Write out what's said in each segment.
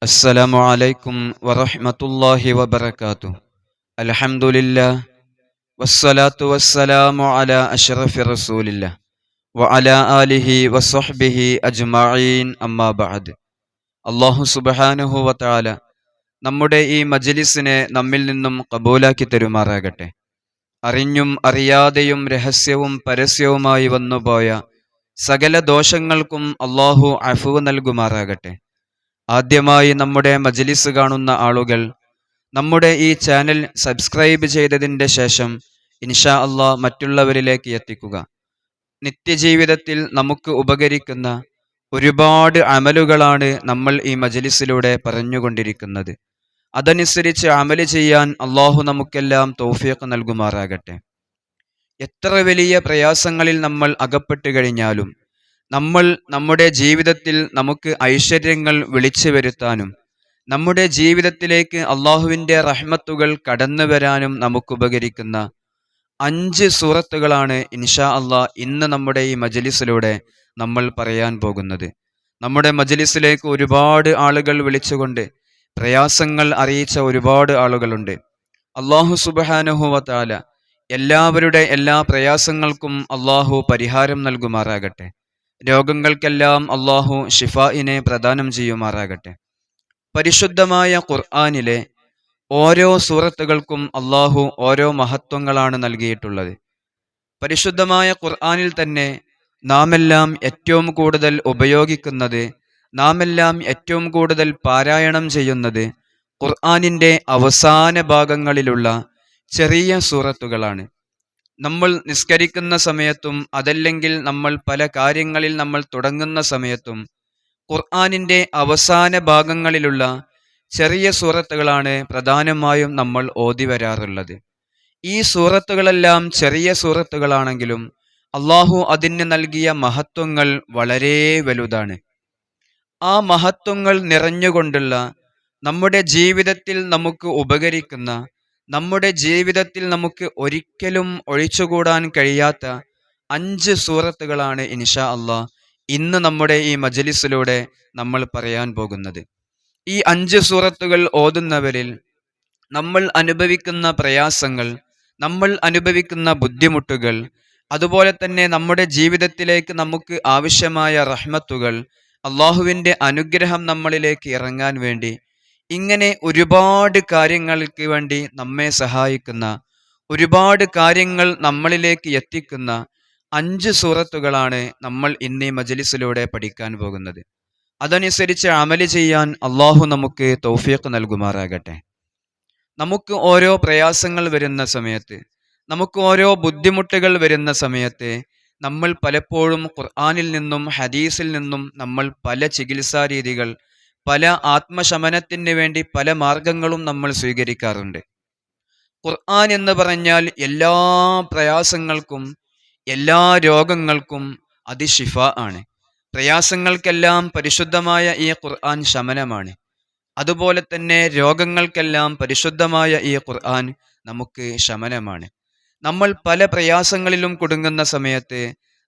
അസ്സലാമു അലൈക്കും വറഹ്മത്തുള്ളാഹി വബറകാതുഹു. അൽഹംദുലില്ലാഹ് വസ്സലാത്തു വസ്സലാമു അലാ അഷ്റഫി റസൂലില്ലാഹ് വഅലാ ആലിഹി വസ്വഹ്ബിഹി അജ്മഈൻ അമ്മാ ബഅദ്. അല്ലാഹു സുബ്ഹാനഹു വതആല നമ്മുടെ ഈ മജ്ലിസിനെ നമ്മിൽ നിന്നും കബൂലാക്കി തരുമാറാകട്ടെ. അറിഞ്ഞും അറിയാതെയും രഹസ്യവും പരസ്യവുമായി വന്നുപോയ സകല ദോഷങ്ങൾക്കും അല്ലാഹു അഫ്വ് നൽകുമാറാകട്ടെ. ആദ്യമായി നമ്മുടെ മജ്ലിസ് കാണുന്ന ആളുകൾ നമ്മുടെ ഈ ചാനൽ സബ്സ്ക്രൈബ് ചെയ്തതിൻ്റെ ശേഷം ഇൻഷാ അള്ളാഹ് മറ്റുള്ളവരിലേക്ക് എത്തിക്കുക. നിത്യജീവിതത്തിൽ നമുക്ക് ഉപകരിക്കുന്ന ഒരുപാട് അമലുകളാണ് നമ്മൾ ഈ മജ്ലിസിലൂടെ പറഞ്ഞുകൊണ്ടിരിക്കുന്നത്. അതനുസരിച്ച് അമല് ചെയ്യാൻ അള്ളാഹു നമുക്കെല്ലാം തൗഫീഖ് നൽകുമാറാകട്ടെ. എത്ര വലിയ പ്രയാസങ്ങളിൽ നമ്മൾ അകപ്പെട്ടു കഴിഞ്ഞാലും നമ്മൾ നമ്മുടെ ജീവിതത്തിൽ നമുക്ക് ഐശ്വര്യങ്ങൾ വിളിച്ചു വരുത്താനും നമ്മുടെ ജീവിതത്തിലേക്ക് അള്ളാഹുവിൻ്റെ റഹ്മത്തുകൾ കടന്നു വരാനും നമുക്കുപകരിക്കുന്ന 5 സൂറത്തുകളാണ് ഇൻഷാ അള്ളാഹ് ഇന്ന് നമ്മുടെ ഈ മജ്ലിസിലൂടെ നമ്മൾ പറയാൻ പോകുന്നത്. നമ്മുടെ മജ്ലിസിലേക്ക് ഒരുപാട് ആളുകൾ വിളിച്ചുകൊണ്ട് പ്രയാസങ്ങൾ അറിയിച്ച ഒരുപാട് ആളുകളുണ്ട്. അള്ളാഹു സുബ്ഹാനഹു വതആല എല്ലാവരുടെ എല്ലാ പ്രയാസങ്ങൾക്കും അള്ളാഹു പരിഹാരം നൽകുമാറാകട്ടെ. രോഗങ്ങൾക്കെല്ലാം അള്ളാഹു ഷിഫായിനെ പ്രദാനം ചെയ്യുമാറാകട്ടെ. പരിശുദ്ധമായ ഖുർആനിലെ ഓരോ സൂറത്തുകൾക്കും അള്ളാഹു ഓരോ മഹത്വങ്ങളാണ് നൽകിയിട്ടുള്ളത്. പരിശുദ്ധമായ ഖുർആനിൽ തന്നെ നാമെല്ലാം ഏറ്റവും കൂടുതൽ ഉപയോഗിക്കുന്നത്, നാമെല്ലാം ഏറ്റവും കൂടുതൽ പാരായണം ചെയ്യുന്നത് ഖുർആനിൻ്റെ അവസാന ഭാഗങ്ങളിലുള്ള ചെറിയ സൂറത്തുകളാണ്. നമ്മൾ നിസ്കരിക്കുന്ന സമയത്തും അതല്ലെങ്കിൽ നമ്മൾ പല കാര്യങ്ങളിൽ നമ്മൾ തുടങ്ങുന്ന സമയത്തും ഖുർആനിൻ്റെ അവസാന ഭാഗങ്ങളിലുള്ള ചെറിയ സൂറത്തുകളാണ് പ്രധാനമായും നമ്മൾ ഓതി വരാറുള്ളത്. ഈ സൂറത്തുകളെല്ലാം ചെറിയ സൂറത്തുകളാണെങ്കിലും അള്ളാഹു അതിന് നൽകിയ മഹത്വങ്ങൾ വളരെ വലുതാണ്. ആ മഹത്വങ്ങൾ നിറഞ്ഞുകൊണ്ടുള്ള നമ്മുടെ ജീവിതത്തിൽ നമുക്ക് ഉപകരിക്കുന്ന, നമ്മുടെ ജീവിതത്തിൽ നമുക്ക് ഒരിക്കലും ഒഴിച്ചുകൂടാൻ കഴിയാത്ത 5 സൂറത്തുകളാണ് ഇൻഷാ അള്ളാഹ് ഇന്ന് നമ്മുടെ ഈ മജ്ലിസിലൂടെ നമ്മൾ പറയാൻ പോകുന്നത്. ഈ 5 സൂറത്തുകൾ ഓതുന്നവരിൽ നമ്മൾ അനുഭവിക്കുന്ന പ്രയാസങ്ങൾ, നമ്മൾ അനുഭവിക്കുന്ന ബുദ്ധിമുട്ടുകൾ, അതുപോലെ തന്നെ നമ്മുടെ ജീവിതത്തിലേക്ക് നമുക്ക് ആവശ്യമായ റഹ്മത്തുകൾ, അള്ളാഹുവിൻ്റെ അനുഗ്രഹം നമ്മളിലേക്ക് ഇറങ്ങാൻ വേണ്ടി, ഇങ്ങനെ ഒരുപാട് കാര്യങ്ങൾക്ക് വേണ്ടി നമ്മെ സഹായിക്കുന്ന, ഒരുപാട് കാര്യങ്ങൾ നമ്മളിലേക്ക് എത്തിക്കുന്ന 5 സൂറത്തുകളാണ് നമ്മൾ ഇന്ന് ഈ മജ്ലിസിലൂടെ പഠിക്കാൻ പോകുന്നത്. അതനുസരിച്ച് അമല് ചെയ്യാൻ അള്ളാഹു നമുക്ക് തൗഫീഖ് നൽകുമാറാകട്ടെ. നമുക്ക് ഓരോ പ്രയാസങ്ങൾ വരുന്ന സമയത്ത്, നമുക്ക് ഓരോ ബുദ്ധിമുട്ടുകൾ വരുന്ന സമയത്ത് നമ്മൾ പലപ്പോഴും ഖുർആനിൽ നിന്നും ഹദീസിൽ നിന്നും നമ്മൾ പല ചികിത്സാ രീതികൾ, പല ആത്മശമനത്തിന് വേണ്ടി പല മാർഗങ്ങളും നമ്മൾ സ്വീകരിക്കാറുണ്ട്. ഖുർആൻ എന്ന് പറഞ്ഞാൽ എല്ലാ പ്രയാസങ്ങൾക്കും എല്ലാ രോഗങ്ങൾക്കും അത് ശിഫ ആണ്. പ്രയാസങ്ങൾക്കെല്ലാം പരിശുദ്ധമായ ഈ ഖുർആൻ ശമനമാണ്. അതുപോലെ തന്നെ രോഗങ്ങൾക്കെല്ലാം പരിശുദ്ധമായ ഈ ഖുർആൻ നമുക്ക് ശമനമാണ്. നമ്മൾ പല പ്രയാസങ്ങളിലും കുടുങ്ങുന്ന സമയത്ത്,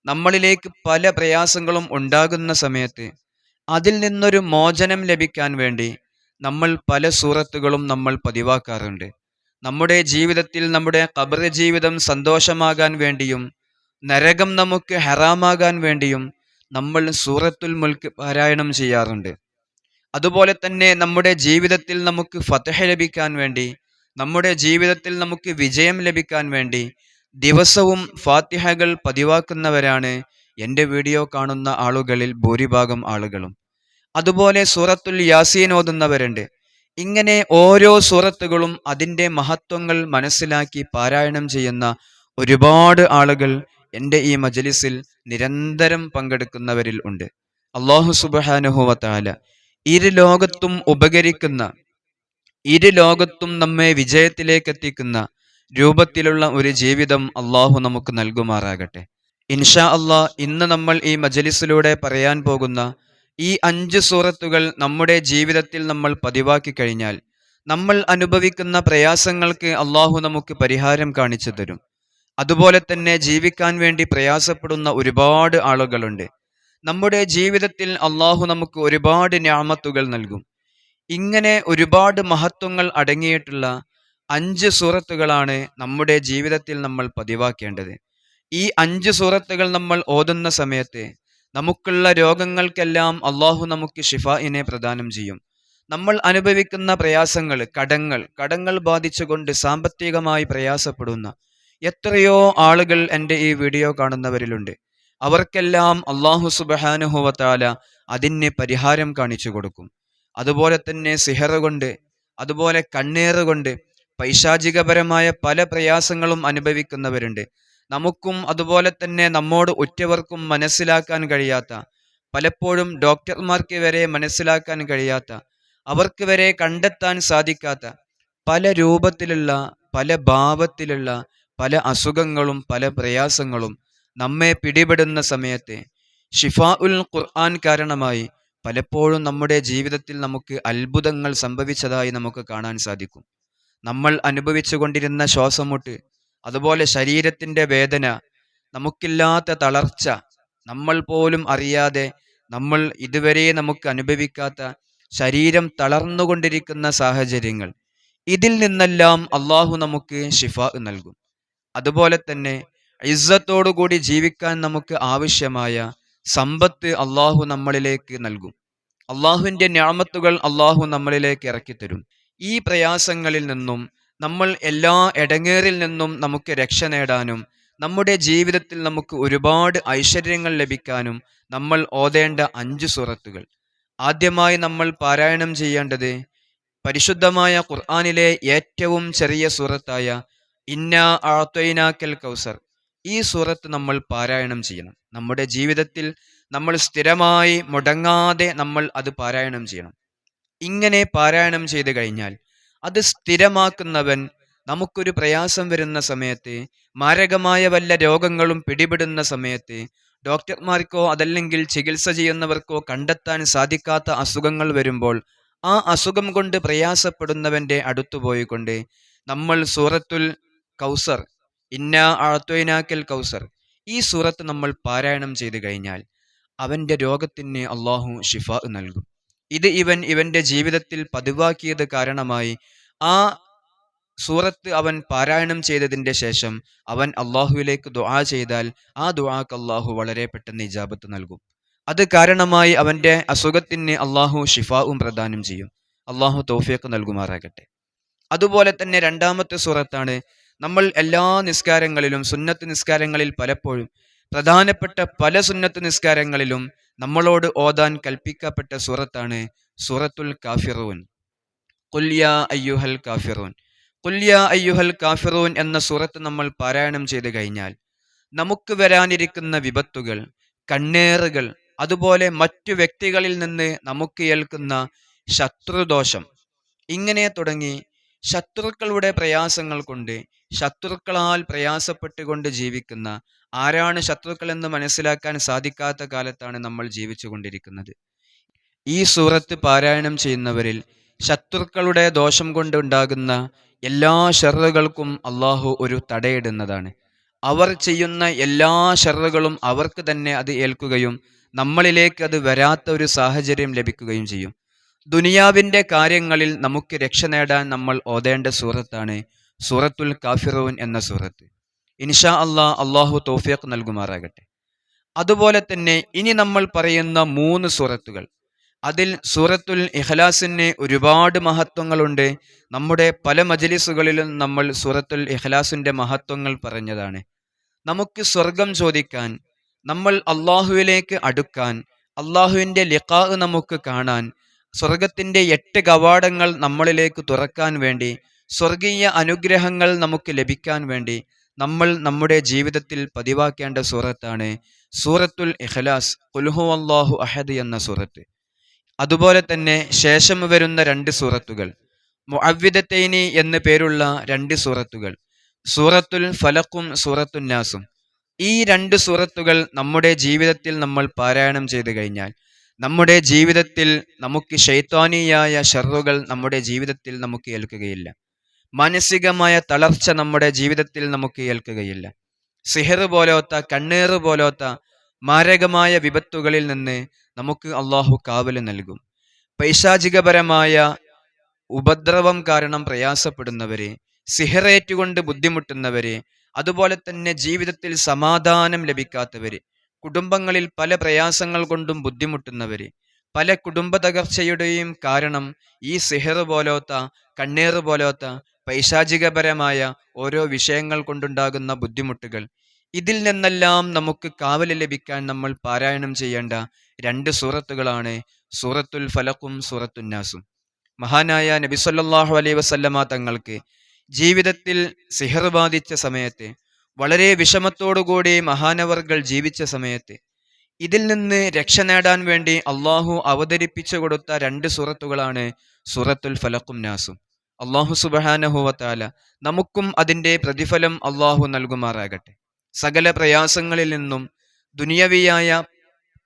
നമ്മളിലേക്ക് പല പ്രയാസങ്ങളും ഉണ്ടാകുന്ന സമയത്ത് അതിൽ നിന്നൊരു മോചനം ലഭിക്കാൻ വേണ്ടി നമ്മൾ പല സൂറത്തുകളും നമ്മൾ പതിവാക്കാറുണ്ട്. നമ്മുടെ ജീവിതത്തിൽ നമ്മുടെ ഖബർ ജീവിതം സന്തോഷമാകാൻ വേണ്ടിയും നരകം നമുക്ക് ഹറാമാകാൻ വേണ്ടിയും നമ്മൾ സൂറത്തുൽ മുൽക്ക് പാരായണം ചെയ്യാറുണ്ട്. അതുപോലെ തന്നെ നമ്മുടെ ജീവിതത്തിൽ നമുക്ക് ഫതഹ് ലഭിക്കാൻ വേണ്ടി, നമ്മുടെ ജീവിതത്തിൽ നമുക്ക് വിജയം ലഭിക്കാൻ വേണ്ടി ദിവസവും ഫാത്തിഹകൾ പതിവാക്കുന്നവരാണ് എൻ്റെ വീഡിയോ കാണുന്ന ആളുകളിൽ ഭൂരിഭാഗം ആളുകളും. അതുപോലെ സൂറത്തുൽ യാസീൻ ഓതുന്നവരുണ്ട്. ഇങ്ങനെ ഓരോ സൂറത്തുകളും അതിൻ്റെ മഹത്വങ്ങൾ മനസ്സിലാക്കി പാരായണം ചെയ്യുന്ന ഒരുപാട് ആളുകൾ എൻ്റെ ഈ മജ്ലിസിൽ നിരന്തരം പങ്കെടുക്കുന്നവരിൽ ഉണ്ട്. അല്ലാഹു സുബ്ഹാനഹു വതആല ഇരു ലോകത്തും ഉപകരിക്കുന്ന, ഇരു ലോകത്തും നമ്മെ വിജയത്തിലേക്ക് എത്തിക്കുന്ന രൂപത്തിലുള്ള ഒരു ജീവിതം അള്ളാഹു നമുക്ക് നൽകുമാറാകട്ടെ. ഇൻഷാ അള്ളാഹ് ഇന്ന് നമ്മൾ ഈ മജ്ലിസിലൂടെ പറയാൻ പോകുന്ന ഈ 5 സൂറത്തുകൾ നമ്മുടെ ജീവിതത്തിൽ നമ്മൾ പതിവാക്കി കഴിഞ്ഞാൽ നമ്മൾ അനുഭവിക്കുന്ന പ്രയാസങ്ങൾക്ക് അള്ളാഹു നമുക്ക് പരിഹാരം കാണിച്ചു തരും. അതുപോലെ തന്നെ ജീവിക്കാൻ വേണ്ടി പ്രയാസപ്പെടുന്ന ഒരുപാട് ആളുകളുണ്ട്. നമ്മുടെ ജീവിതത്തിൽ അള്ളാഹു നമുക്ക് ഒരുപാട് നിഅമത്തുകൾ നൽകും. ഇങ്ങനെ ഒരുപാട് മഹത്വങ്ങൾ അടങ്ങിയിട്ടുള്ള 5 സൂറത്തുകളാണ് നമ്മുടെ ജീവിതത്തിൽ നമ്മൾ പതിവാക്കേണ്ടത്. ഈ 5 സൂറത്തുകൾ നമ്മൾ ഓതുന്ന സമയത്ത് നമുക്കുള്ള രോഗങ്ങൾക്കെല്ലാം അള്ളാഹു നമുക്ക് ഷിഫാഇനെ പ്രദാനം ചെയ്യും. നമ്മൾ അനുഭവിക്കുന്ന പ്രയാസങ്ങൾ, കടങ്ങൾ ബാധിച്ചുകൊണ്ട് സാമ്പത്തികമായി പ്രയാസപ്പെടുന്ന എത്രയോ ആളുകൾ എൻ്റെ ഈ വീഡിയോ കാണുന്നവരിലുണ്ട്. അവർക്കെല്ലാം അള്ളാഹു സുബ്ഹാനഹു വ തആല അതിന് പരിഹാരം കാണിച്ചു കൊടുക്കും. അതുപോലെ തന്നെ സിഹറ് കൊണ്ട്, അതുപോലെ കണ്ണേറ് കൊണ്ട് പൈശാചികപരമായ പല പ്രയാസങ്ങളും അനുഭവിക്കുന്നവരുണ്ട്. നമുക്കും അതുപോലെ തന്നെ നമ്മോട് ഉറ്റവർക്കും മനസ്സിലാക്കാൻ കഴിയാത്ത, പലപ്പോഴും ഡോക്ടർമാർക്ക് വരെ മനസ്സിലാക്കാൻ കഴിയാത്ത, അവർക്ക് വരെ കണ്ടെത്താൻ സാധിക്കാത്ത പല രൂപത്തിലുള്ള, പല ഭാവത്തിലുള്ള പല അസുഖങ്ങളും പല പ്രയാസങ്ങളും നമ്മെ പിടിപെടുന്ന സമയത്ത് ഷിഫാ ഉൽ ഖുർആൻ കാരണമായി പലപ്പോഴും നമ്മുടെ ജീവിതത്തിൽ നമുക്ക് അത്ഭുതങ്ങൾ സംഭവിച്ചതായി നമുക്ക് കാണാൻ സാധിക്കും. നമ്മൾ അനുഭവിച്ചു കൊണ്ടിരുന്ന ശ്വാസമുട്ട്, അതുപോലെ ശരീരത്തിൻ്റെ വേദന, നമുക്കില്ലാത്ത തളർച്ച, നമ്മൾ പോലും അറിയാതെ നമ്മൾ ഇതുവരെ നമുക്ക് അനുഭവിക്കാത്ത ശരീരം തളർന്നുകൊണ്ടിരിക്കുന്ന സാഹചര്യങ്ങൾ, ഇതിൽ നിന്നെല്ലാം അള്ളാഹു നമുക്ക് ഷിഫാ നൽകും. അതുപോലെ തന്നെ ഇസ്സത്തോടുകൂടി ജീവിക്കാൻ നമുക്ക് ആവശ്യമായ സമ്പത്ത് അള്ളാഹു നമ്മളിലേക്ക് നൽകും. അള്ളാഹുവിൻ്റെ നിഅമത്തുകൾ അള്ളാഹു നമ്മളിലേക്ക് ഇറക്കിത്തരും. ഈ പ്രയാസങ്ങളിൽ നിന്നും, നമ്മൾ എല്ലാ ഇടങ്ങേറിൽ നിന്നും നമുക്ക് രക്ഷ നേടാനും നമ്മുടെ ജീവിതത്തിൽ നമുക്ക് ഒരുപാട് ഐശ്വര്യങ്ങൾ ലഭിക്കാനും നമ്മൾ ഓതേണ്ട 5 സൂറത്തുകൾ. ആദ്യമായി നമ്മൾ പാരായണം ചെയ്യേണ്ടത് പരിശുദ്ധമായ ഖുർആനിലെ ഏറ്റവും ചെറിയ സൂറത്തായ ഇന്നാ അഅ്തൈനാക്കൽ കൗസർ. ഈ സൂറത്ത് നമ്മൾ പാരായണം ചെയ്യണം. നമ്മുടെ ജീവിതത്തിൽ നമ്മൾ സ്ഥിരമായി മുടങ്ങാതെ നമ്മൾ അത് പാരായണം ചെയ്യണം. ഇങ്ങനെ പാരായണം ചെയ്തു കഴിഞ്ഞാൽ അത് സ്ഥിരമാക്കുന്നവൻ, നമുക്കൊരു പ്രയാസം വരുന്ന സമയത്ത്, മാരകമായ വല്ല രോഗങ്ങളും പിടിപെടുന്ന സമയത്ത് ഡോക്ടർമാർക്കോ അതല്ലെങ്കിൽ ചികിത്സ ചെയ്യുന്നവർക്കോ കണ്ടെത്താൻ സാധിക്കാത്ത അസുഖങ്ങൾ വരുമ്പോൾ ആ അസുഖം കൊണ്ട് പ്രയാസപ്പെടുന്നവൻ്റെ അടുത്തു പോയിക്കൊണ്ട് നമ്മൾ സൂറത്തുൽ കൗസർ, ഇന്നാ അഅ്തൈനാക്കൽ കൗസർ, ഈ സൂറത്ത് നമ്മൾ പാരായണം ചെയ്തു കഴിഞ്ഞാൽ അവൻ്റെ രോഗത്തിന് അള്ളാഹു ഷിഫാ നൽകും. ഇത് ഇവൻ്റെ ജീവിതത്തിൽ പതിവാക്കിയത് കാരണമായി ആ സൂറത്ത് അവൻ പാരായണം ചെയ്തതിൻ്റെ ശേഷം അവൻ അള്ളാഹുവിലേക്ക് ദുആ ചെയ്താൽ ആ ദുആക്ക് അള്ളാഹു വളരെ പെട്ടെന്ന് ഇജാബത്ത് നൽകും. അത് കാരണമായി അവൻ്റെ അസുഖത്തിന് അള്ളാഹു ഷിഫാവും പ്രദാനം ചെയ്യും. അള്ളാഹു തൗഫീഖ് നൽകുമാറാകട്ടെ. അതുപോലെ തന്നെ രണ്ടാമത്തെ സൂറത്താണ് നമ്മൾ എല്ലാ നിസ്കാരങ്ങളിലും, സുന്നത്ത് നിസ്കാരങ്ങളിൽ പലപ്പോഴും, പ്രധാനപ്പെട്ട പല സുന്നത്ത് നിസ്കാരങ്ങളിലും നമ്മളോട് ഓതാൻ കൽപ്പിക്കപ്പെട്ട സൂറത്താണ് സൂറത്തുൽ കാഫിറൂൻ. ഖുൽ യാ അയ്യുഹൽ കാഫിറൂൻ. ഖുൽ യാ അയ്യുഹൽ കാഫിറൂൻ എന്ന സൂറത്ത് നമ്മൾ പാരായണം ചെയ്തു കഴിഞ്ഞാൽ നമുക്ക് വരാനിരിക്കുന്ന വിപത്തുകൾ, കണ്ണേറുകൾ, അതുപോലെ മറ്റു വ്യക്തികളിൽ നിന്ന് നമുക്ക് ഏൽക്കുന്ന ശത്രുദോഷം, ഇങ്ങനെ തുടങ്ങി ശത്രുക്കളുടെ പ്രയാസങ്ങൾ കൊണ്ട്, ശത്രുക്കളാൽ പ്രയാസപ്പെട്ടുകൊണ്ട് ജീവിക്കുന്ന, ആരാണ് ശത്രുക്കളെന്ന് മനസ്സിലാക്കാൻ സാധിക്കാത്ത കാലത്താണ് നമ്മൾ ജീവിച്ചു കൊണ്ടിരിക്കുന്നത്. ഈ സൂറത്ത് പാരായണം ചെയ്യുന്നവരിൽ ശത്രുക്കളുടെ ദോഷം കൊണ്ടുണ്ടാകുന്ന എല്ലാ ഷർറുകൾക്കും അള്ളാഹു ഒരു തടയിടുന്നതാണ്. അവർ ചെയ്യുന്ന എല്ലാ ഷർറുകളും അവർക്ക് തന്നെ അത് ഏൽക്കുകയും നമ്മളിലേക്ക് അത് വരാത്ത ഒരു സാഹചര്യം ലഭിക്കുകയും ചെയ്യും. ദുനിയാവിൻ്റെ കാര്യങ്ങളിൽ നമുക്ക് രക്ഷ നേടാൻ നമ്മൾ ഓതേണ്ട സൂറത്താണ് സൂറത്തുൽ കാഫിറൂൻ എന്ന സൂറത്ത്. ഇൻഷാ അള്ളാഹു തൗഫീഖ് നൽകുമാറാകട്ടെ. അതുപോലെ തന്നെ ഇനി നമ്മൾ പറയുന്ന 3 സൂറത്തുകൾ, അതിൽ സൂറത്തുൽ ഇഖ്ലാസിന് ഒരുപാട് മഹത്വങ്ങളുണ്ട്. നമ്മുടെ പല മജ്ലിസുകളിലും നമ്മൾ സൂറത്തുൽ ഇഖ്ലാസിൻ്റെ മഹത്വങ്ങൾ പറഞ്ഞതാണ്. നമുക്ക് സ്വർഗം ചോദിക്കാൻ, നമ്മൾ അള്ളാഹുവിലേക്ക് അടുക്കാൻ, അള്ളാഹുവിൻ്റെ ലിഖാ നമുക്ക് കാണാൻ, സ്വർഗത്തിൻ്റെ 8 കവാടങ്ങൾ നമ്മളിലേക്ക് തുറക്കാൻ വേണ്ടി, സ്വർഗീയ അനുഗ്രഹങ്ങൾ നമുക്ക് ലഭിക്കാൻ വേണ്ടി നമ്മൾ നമ്മുടെ ജീവിതത്തിൽ പതിവാക്കേണ്ട സൂറത്താണ് സൂറത്തുൽ ഇഖ്ലാസ്, ഖുൽ ഹുവല്ലാഹു അഹദ് എന്ന സൂറത്ത്. അതുപോലെ തന്നെ ശേഷം വരുന്ന 2 സൂറത്തുകൾ, മുഅവ്വിദത്തൈനി എന്ന് പേരുള്ള 2 സൂറത്തുകൾ, സൂറത്തുൽ ഫലഖും സൂറത്തുൻ നാസും. ഈ 2 സൂറത്തുകൾ നമ്മുടെ ജീവിതത്തിൽ നമ്മൾ പാരായണം ചെയ്തു കഴിഞ്ഞാൽ നമ്മുടെ ജീവിതത്തിൽ നമുക്ക് ശൈത്വാനിയായ ഷർറുകൾ നമ്മുടെ ജീവിതത്തിൽ നമുക്ക് ഏൽക്കുകയില്ല. മാനസികമായ തളർച്ച നമ്മുടെ ജീവിതത്തിൽ നമുക്ക് ഏൽക്കുകയില്ല. സിഹർ പോലോത്ത, കണ്ണേറ് പോലോത്ത മാരകമായ വിപത്തുകളിൽ നിന്ന് നമുക്ക് അള്ളാഹു കാവല് നൽകും. പൈശാചികപരമായ ഉപദ്രവം കാരണം പ്രയാസപ്പെടുന്നവര്, സിഹറേറ്റുകൊണ്ട് ബുദ്ധിമുട്ടുന്നവര്, അതുപോലെ തന്നെ ജീവിതത്തിൽ സമാധാനം ലഭിക്കാത്തവര്, കുടുംബങ്ങളിൽ പല പ്രയാസങ്ങൾ കൊണ്ടും ബുദ്ധിമുട്ടുന്നവര്, പല കുടുംബ തകർച്ചയുടെയും കാരണം ഈ സിഹർ പോലോത്ത, കണ്ണേറ് പോലോത്ത പൈശാചികപരമായ ഓരോ വിഷയങ്ങൾ കൊണ്ടുണ്ടാകുന്ന ബുദ്ധിമുട്ടുകൾ. ഇതിൽ നിന്നെല്ലാം നമുക്ക് കാവല് ലഭിക്കാൻ നമ്മൾ പാരായണം ചെയ്യേണ്ട 2 സൂറത്തുകളാണ് സൂറത്തുൽ ഫലഖും സൂറത്തുൻ നാസും. മഹാനായ നബി സല്ലല്ലാഹു അലൈഹി വസല്ലമ തങ്ങൾക്ക് ജീവിതത്തിൽ സിഹർ ബാധിച്ച സമയത്ത്, വളരെ വിഷമത്തോടുകൂടി മഹാനവർകൾ ജീവിച്ച സമയത്ത്, ഇതിൽ നിന്ന് രക്ഷ നേടാൻ വേണ്ടി അള്ളാഹു അവതരിപ്പിച്ചു കൊടുത്ത 2 സൂറത്തുകളാണ് സൂറത്തുൽ ഫലഖും നാസും. അള്ളാഹു സുബ്ഹാനഹു വ തആല നമുക്കും അതിൻ്റെ പ്രതിഫലം അള്ളാഹു നൽകുമാറാകട്ടെ. സകല പ്രയാസങ്ങളിൽ നിന്നും, ദുനിയവിയായ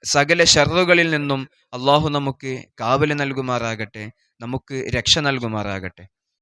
സകല ഷർറുകളിൽ നിന്നും അള്ളാഹു നമുക്ക് കാവല് നൽകുമാറാകട്ടെ, നമുക്ക് രക്ഷ നൽകുമാറാകട്ടെ.